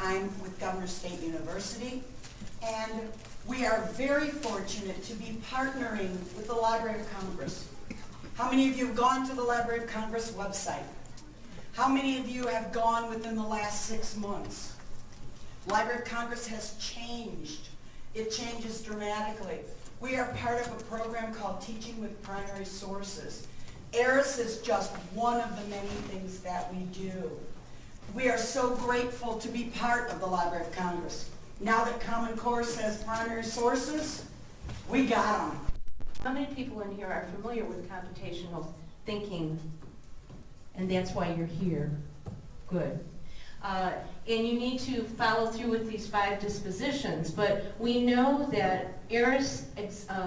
I'm with Governor State University, and we are very fortunate to be partnering with the Library of Congress. How many of you have gone to the Library of Congress website? How many of you have gone within the last 6 months? Library of Congress has changed. It changes dramatically. We are part of a program called Teaching with Primary Sources. ARIS is just one of the many things that we do. We are so grateful to be part of the Library of Congress. Now that Common Core says primary sources, we got them. How many people in here are familiar with computational thinking? And that's why you're here. Good. And you need to follow through with these 5 dispositions, but we know that ARIS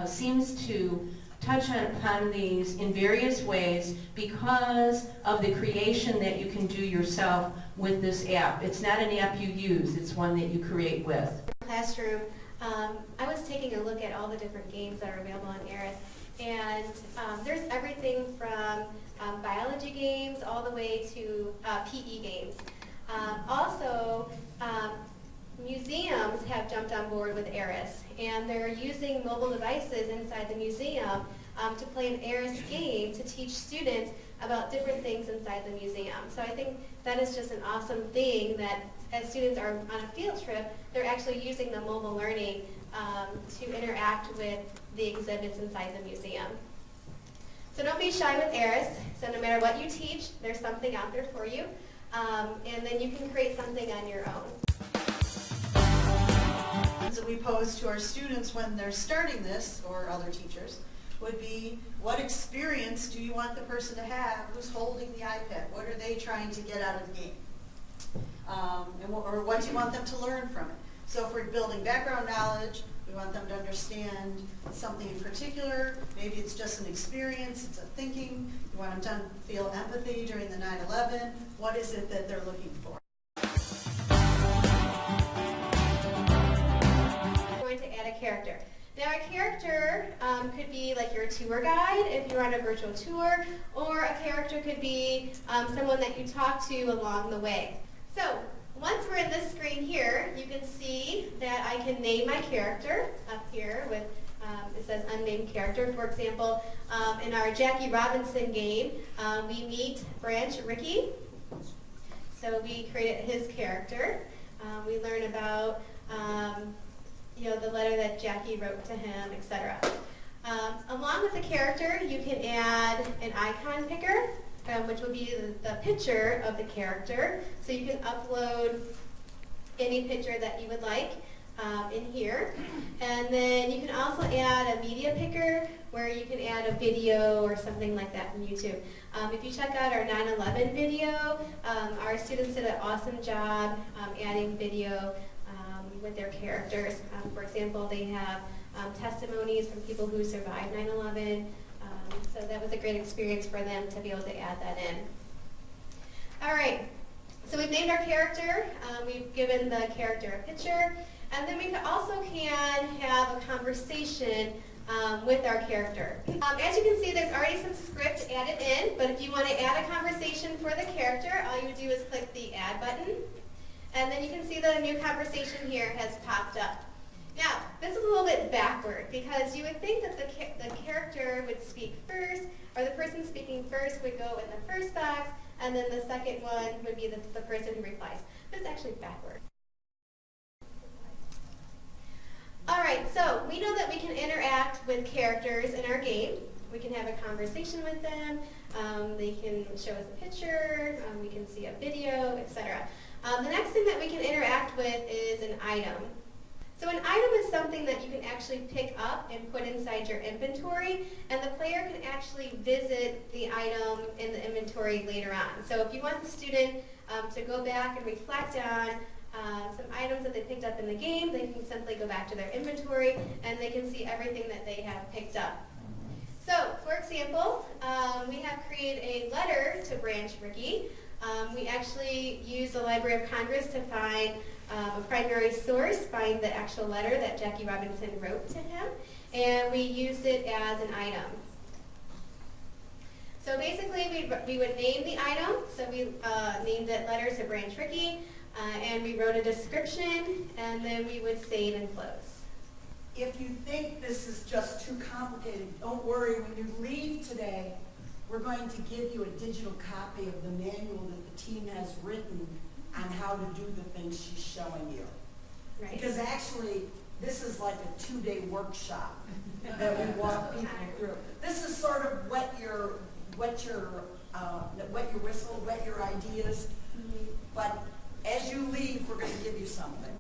seems to touch upon these in various ways because of the creation that you can do yourself with this app. It's not an app you use, it's one that you create with. Classroom, I was taking a look at all the different games that are available on ARIS, and there's everything from biology games all the way to PE games. Also, museums have jumped on board with ARIS, and they're using mobile devices inside the museum to play an ARIS game to teach students about different things inside the museum. So I think that is just an awesome thing that as students are on a field trip, they're actually using the mobile learning to interact with the exhibits inside the museum. So don't be shy with ARIS. So no matter what you teach, there's something out there for you. And then you can create something on your own. That we pose to our students when they're starting this, or other teachers, would be, what experience do you want the person to have who's holding the iPad? What are they trying to get out of the game? Or what do you want them to learn from it? So if we're building background knowledge, we want them to understand something in particular. Maybe it's just an experience, it's a thinking. You want them to feel empathy during the 9/11. What is it that they're looking for? We're going to add a character. Now a character could be like your tour guide if you're on a virtual tour, or a character could be someone that you talk to along the way. So once we're in this screen here, you can see that I can name my character up here with, it says unnamed character. For example, in our Jackie Robinson game, we meet Branch Rickey. So we created his character. We learn about the letter that Jackie wrote to him, etc. Along with the character, you can add an icon picker, which would be the picture of the character. So you can upload any picture that you would like in here. And then you can also add a media picker where you can add a video or something like that from YouTube. If you check out our 9/11 video, our students did an awesome job adding video with their characters. For example, they have testimonies from people who survived 9/11. So that was a great experience for them to be able to add that in. All right, so we've named our character. We've given the character a picture. And then we also can have a conversation with our character. As you can see, there's already some script added in, but if you want to add a conversation for the character, all you would do is click the Add button. And then you can see the new conversation here has popped up. Now, this is a little bit backward because you would think that the character would speak first, or the person speaking first would go in the first box, and then the second one would be the person who replies. But it's actually backward. All right, so we know that we can interact with characters in our game. We can have a conversation with them. They can show us a picture. We can see a video, etc. The next thing that we can interact with is an item. So an item is something that you can actually pick up and put inside your inventory, and the player can actually visit the item in the inventory later on. So if you want the student to go back and reflect on some items that they picked up in the game, they can simply go back to their inventory and they can see everything that they have picked up. So, for example, we have created a letter to Branch Rickey. We actually used the Library of Congress to find a primary source, find the actual letter that Jackie Robinson wrote to him, and we used it as an item. So basically, we would name the item. So we named it Letter to Branch Rickey. and we wrote a description, and then we would save and close. If you think this is just too complicated, don't worry. When you leave today, we're going to give you a digital copy of the manual that the team has written on how to do the things she's showing you. Right? Because actually, this is like a 2-day workshop that we walk people through. This is sort of wet your whistle, wet your ideas. But as you leave, we're going to give you something.